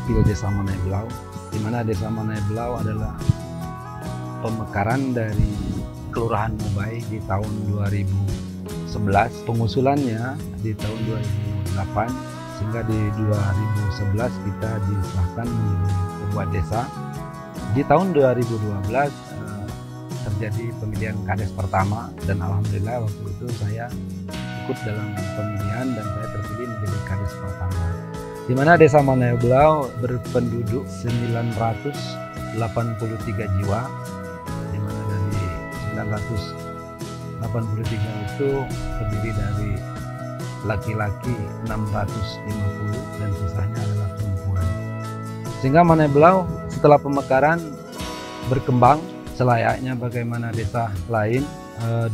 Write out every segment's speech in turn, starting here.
Profil Desa Manai Belau, di mana Desa Manai Belau adalah pemekaran dari Kelurahan Mubai di tahun 2011. Pengusulannya di tahun 2008, sehingga di 2011 kita disahkan menjadi sebuah desa. Di tahun 2012 terjadi pemilihan kades pertama, dan alhamdulillah waktu itu saya ikut dalam pemilihan dan saya terpilih menjadi kades pertama. Di mana Desa Manai Belau berpenduduk 983 jiwa, di mana dari 983 itu terdiri dari laki-laki 650 dan sisanya adalah perempuan. Sehingga Manai Belau setelah pemekaran berkembang selayaknya bagaimana desa lain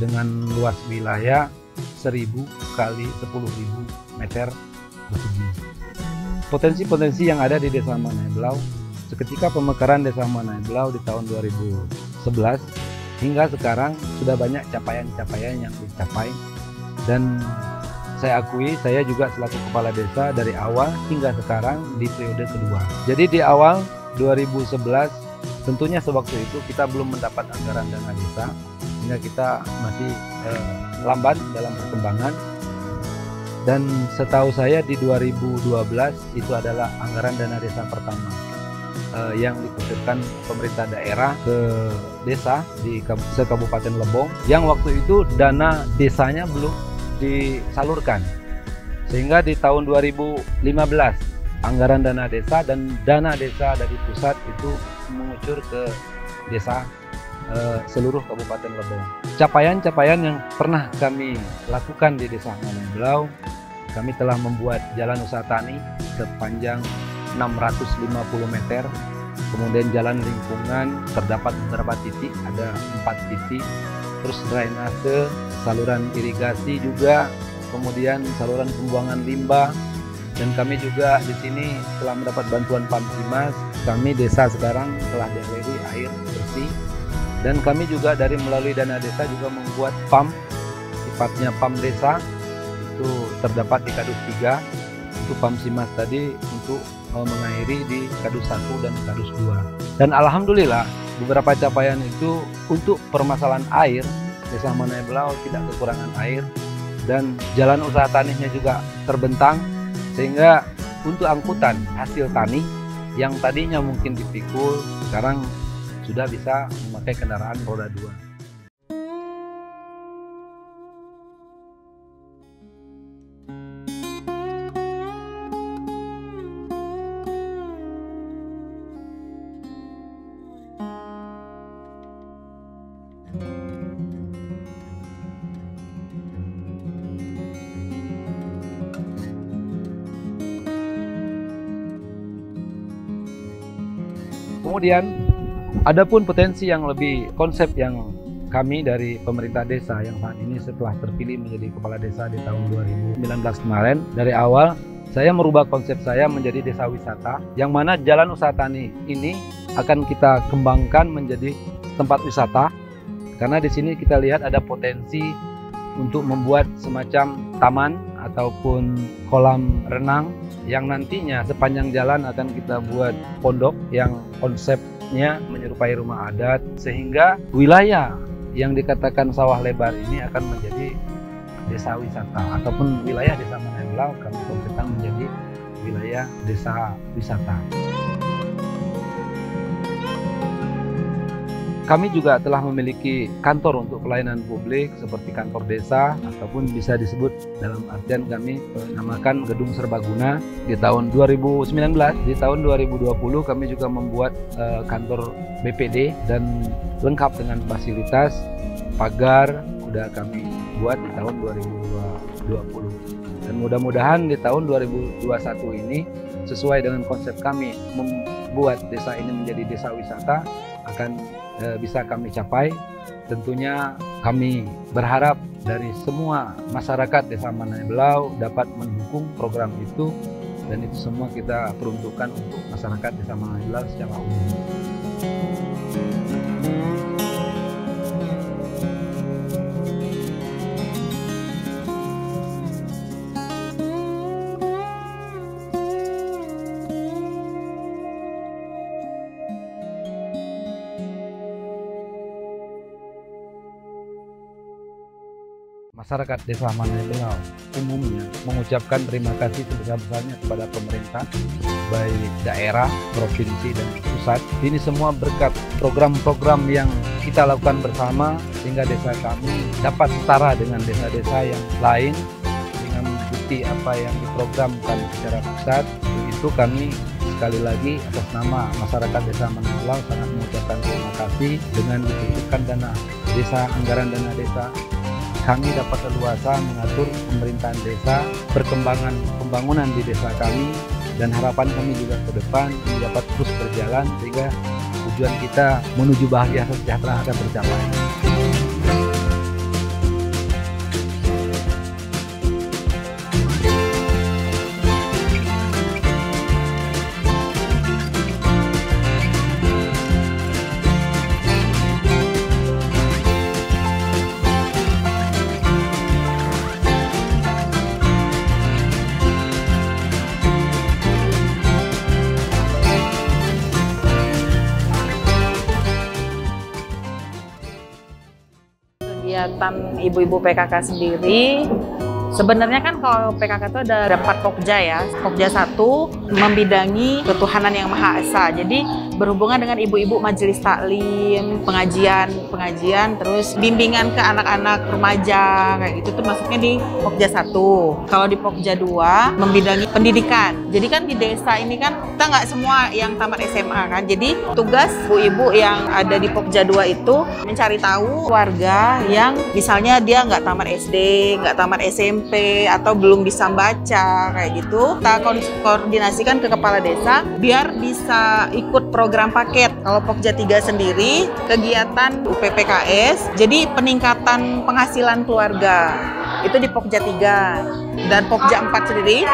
dengan luas wilayah 1000 kali 10.000 meter persegi. Potensi-potensi yang ada di Desa Manai Belau seketika pemekaran Desa Manai Belau di tahun 2011 hingga sekarang sudah banyak capaian-capaian yang dicapai, dan saya akui saya juga selaku kepala desa dari awal hingga sekarang di periode kedua. Jadi di awal 2011 tentunya sewaktu itu kita belum mendapat anggaran dana desa, sehingga kita masih lambat dalam perkembangan. Dan setahu saya di 2012 itu adalah anggaran dana desa pertama yang dikucurkan pemerintah daerah ke desa di Kabupaten Lebong, yang waktu itu dana desanya belum disalurkan. Sehingga di tahun 2015 anggaran dana desa dan dana desa dari pusat itu mengucur ke desa seluruh Kabupaten Lebong. Capaian-capaian yang pernah kami lakukan di Desa Manai Belau, kami telah membuat jalan usaha tani sepanjang 650 meter, kemudian jalan lingkungan terdapat beberapa titik, ada 4 titik, terus drainase, saluran irigasi juga, kemudian saluran pembuangan limbah. Dan kami juga di sini telah mendapat bantuan PAMSIMAS. Kami desa sekarang telah diberi air bersih, dan kami juga dari melalui dana desa juga membuat PAM, sifatnya PAM desa, itu terdapat di Kadus 3, itu PAMSIMAS tadi untuk mengairi di Kadus 1 dan Kadus 2. Dan alhamdulillah beberapa capaian itu untuk permasalahan air, Desa Manai Belau tidak kekurangan air, dan jalan usaha taninya juga terbentang, sehingga untuk angkutan hasil tani yang tadinya mungkin dipikul, sekarang sudah bisa memakai kendaraan roda 2. Kemudian adapun potensi yang lebih, konsep yang kami dari pemerintah desa yang saat ini setelah terpilih menjadi kepala desa di tahun 2019 kemarin, dari awal saya merubah konsep saya menjadi desa wisata, yang mana jalan usaha tani ini akan kita kembangkan menjadi tempat wisata, karena di sini kita lihat ada potensi untuk membuat semacam taman ataupun kolam renang yang nantinya sepanjang jalan akan kita buat pondok yang konsepnya menyerupai rumah adat, sehingga wilayah yang dikatakan sawah lebar ini akan menjadi desa wisata, ataupun wilayah Desa Manai Belau kami konsepkan menjadi wilayah desa wisata. Kami juga telah memiliki kantor untuk pelayanan publik seperti kantor desa, ataupun bisa disebut dalam artian kami menamakan Gedung Serbaguna. Di tahun 2019, di tahun 2020 kami juga membuat kantor BPD dan lengkap dengan fasilitas, pagar sudah kami buat di tahun 2020. Dan mudah-mudahan di tahun 2021 ini sesuai dengan konsep kami membuat desa ini menjadi desa wisata akan bisa kami capai. Tentunya kami berharap dari semua masyarakat Desa Manai Belau dapat mendukung program itu, dan itu semua kita peruntukkan untuk masyarakat Desa Manai Belau secara umum. Masyarakat Desa Manaibelau umumnya mengucapkan terima kasih sebesar-besarnya kepada pemerintah, baik daerah, provinsi, dan pusat. Ini semua berkat program-program yang kita lakukan bersama, sehingga desa kami dapat setara dengan desa-desa yang lain dengan mengikuti apa yang diprogramkan secara pusat. Itu kami sekali lagi atas nama masyarakat Desa Manaibelau sangat mengucapkan terima kasih. Dengan dibutuhkan dana desa, anggaran dana desa, kami dapat leluasa mengatur pemerintahan desa, perkembangan pembangunan di desa kami, dan harapan kami juga ke depan ini dapat terus berjalan sehingga tujuan kita menuju bahagia sejahtera akan tercapai. Kegiatan ibu-ibu PKK sendiri, sebenarnya kan kalau PKK itu ada 4 Pokja ya. Pokja 1 membidangi ketuhanan yang Maha Esa. Jadi berhubungan dengan ibu-ibu majelis taklim, pengajian, terus bimbingan ke anak-anak remaja kayak gitu tuh masuknya di Pokja 1. Kalau di Pokja 2 membidangi pendidikan. Jadi kan di desa ini kan kita nggak semua yang tamat SMA kan. Jadi tugas ibu-ibu yang ada di Pokja 2 itu mencari tahu warga yang misalnya dia nggak tamat SD, nggak tamat SMP, atau belum bisa baca kayak gitu. Kita koordinasikan ke kepala desa biar bisa ikut program paket. Kalau Pokja 3 sendiri kegiatan UPPKS, jadi peningkatan penghasilan keluarga itu di Pokja 3. Dan Pokja 4 sendiri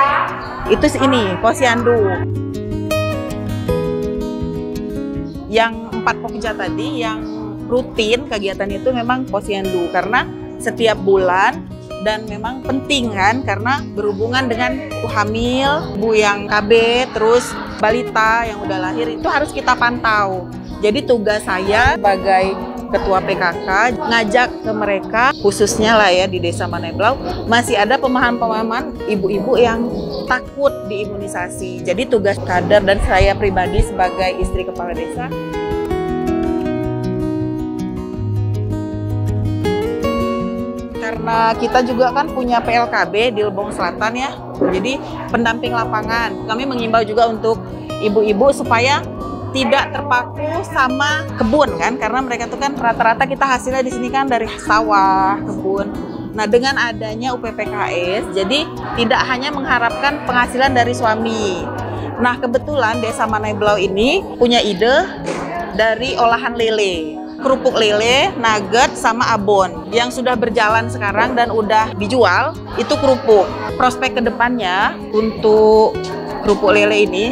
itu ini Posyandu. Yang 4 Pokja tadi yang rutin kegiatan itu memang Posyandu karena setiap bulan, dan memang penting kan karena berhubungan dengan ibu hamil, ibu yang KB, terus balita yang udah lahir itu harus kita pantau. Jadi tugas saya sebagai ketua PKK ngajak ke mereka, khususnya lah ya di Desa Manaibelau masih ada pemahaman-pemahaman ibu-ibu yang takut diimunisasi. Jadi tugas kader dan saya pribadi sebagai istri kepala desa, karena kita juga kan punya PLKB di Lebong Selatan ya, jadi pendamping lapangan. Kami mengimbau juga untuk ibu-ibu supaya tidak terpaku sama kebun kan, karena mereka tuh kan rata-rata kita hasilnya di sini kan dari sawah, kebun. Nah dengan adanya UPPKS, jadi tidak hanya mengharapkan penghasilan dari suami. Nah kebetulan Desa Manaibelau ini punya ide dari olahan lele. Kerupuk lele, nugget, sama abon yang sudah berjalan sekarang dan udah dijual, itu kerupuk. Prospek kedepannya untuk kerupuk lele ini,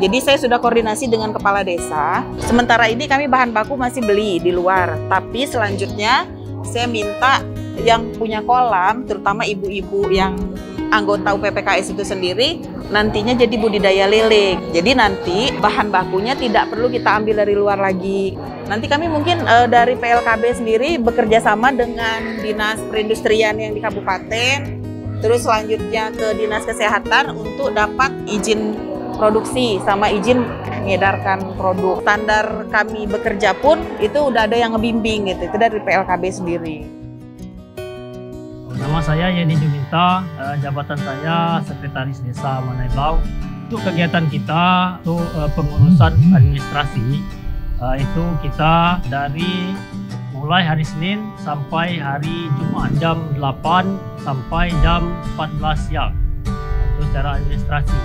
jadi saya sudah koordinasi dengan kepala desa. Sementara ini kami bahan baku masih beli di luar, tapi selanjutnya saya minta yang punya kolam, terutama ibu-ibu yang anggota UPPKS itu sendiri, nantinya jadi budidaya lele. Jadi nanti bahan bakunya tidak perlu kita ambil dari luar lagi. Nanti kami mungkin dari PLKB sendiri bekerja sama dengan Dinas Perindustrian yang di Kabupaten, terus selanjutnya ke Dinas Kesehatan untuk dapat izin produksi sama izin mengedarkan produk. Standar kami bekerja pun itu udah ada yang ngebimbing gitu, itu dari PLKB sendiri. Nama saya Yeni Juminta, jabatan saya Sekretaris Desa Manaibelau. Untuk kegiatan kita, itu pengurusan administrasi, itu kita dari mulai hari Senin sampai hari Jumat jam 8 sampai jam 14 siang. Itu secara administrasi.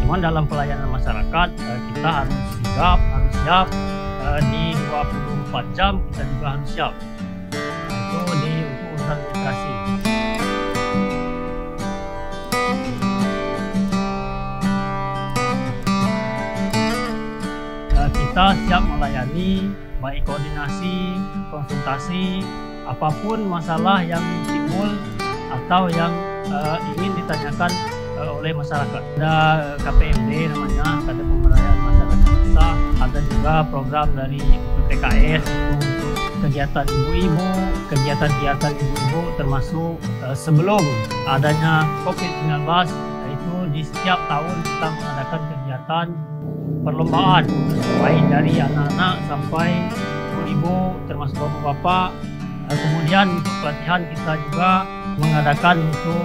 Cuman dalam pelayanan masyarakat kita harus siap di 24 jam kita juga harus siap. Itu di urusan administrasi. Kita siap melayani baik koordinasi, konsultasi, apapun masalah yang timbul atau yang ingin ditanyakan oleh masyarakat. Ada KPMD namanya, Kader Pemberdayaan Masyarakat Desa. Ada juga program dari PPKS untuk kegiatan ibu-ibu, kegiatan-kegiatan ibu-ibu termasuk sebelum adanya COVID-19, yaitu di setiap tahun kita mengadakan kegiatan perlombaan, baik dari anak-anak sampai ibu-ibu termasuk bapak-bapak. Kemudian untuk pelatihan kita juga mengadakan untuk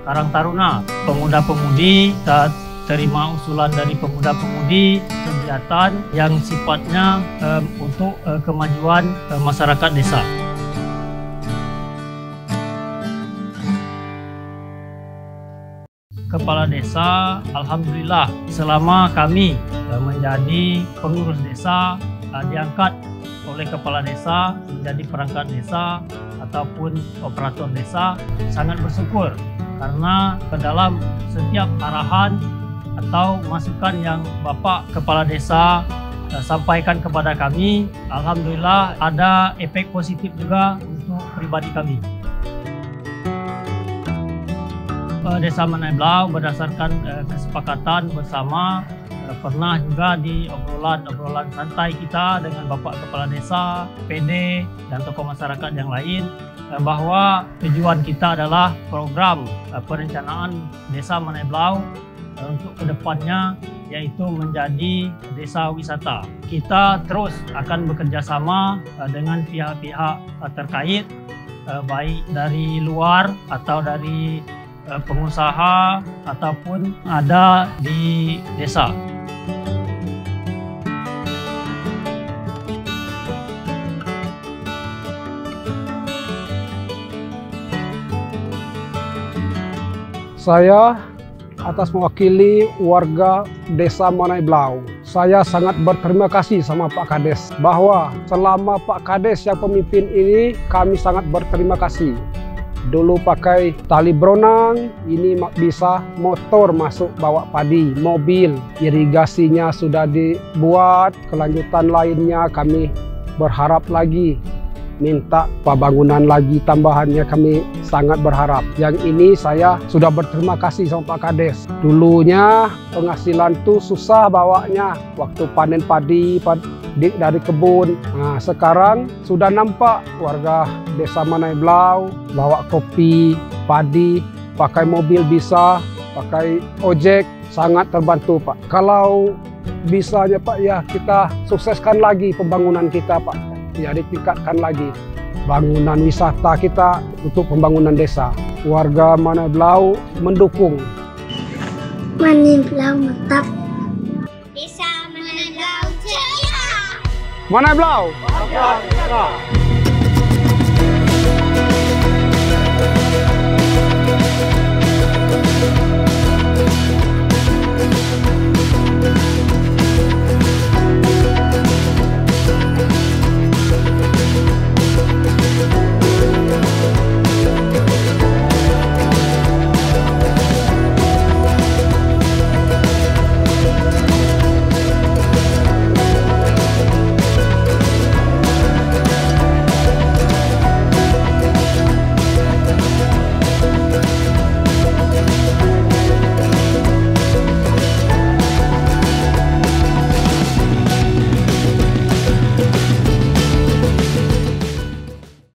Karang Taruna, pemuda-pemudi. Kita terima usulan dari pemuda-pemudi kegiatan yang sifatnya untuk kemajuan masyarakat desa. Kepala desa, alhamdulillah selama kami menjadi pengurus desa diangkat oleh kepala desa menjadi perangkat desa ataupun operator desa, sangat bersyukur karena ke dalam setiap arahan atau masukan yang Bapak Kepala Desa sampaikan kepada kami, alhamdulillah ada efek positif juga untuk pribadi kami. Desa Manai Blau berdasarkan kesepakatan bersama pernah juga di obrolan santai kita dengan Bapak Kepala Desa, PD, dan tokoh masyarakat yang lain bahwa tujuan kita adalah program perencanaan Desa Manai Blau untuk kedepannya yaitu menjadi desa wisata. Kita terus akan bekerja sama dengan pihak-pihak terkait baik dari luar atau dari pengusaha ataupun ada di desa. Saya atas mewakili warga Desa Manai Blau, saya sangat berterima kasih sama Pak Kades bahwa selama Pak Kades yang pemimpin ini kami sangat berterima kasih. Dulu pakai tali bronang, ini bisa motor masuk bawa padi, mobil, irigasinya sudah dibuat, kelanjutan lainnya kami berharap lagi. Minta pembangunan lagi tambahannya kami sangat berharap. Yang ini saya sudah berterima kasih sama Pak Kades. Dulunya penghasilan tuh susah bawanya waktu panen padi dari kebun. Nah, sekarang sudah nampak warga Desa Manai Blau bawa kopi, padi, pakai mobil bisa, pakai ojek, sangat terbantu Pak. Kalau bisanya Pak ya kita sukseskan lagi pembangunan kita Pak. Ya ditingkatkan lagi bangunan wisata kita untuk pembangunan desa. Warga Manai Blau mendukung. Manai Blau mantap. Desa Manai Blau jaya. Manai Blau.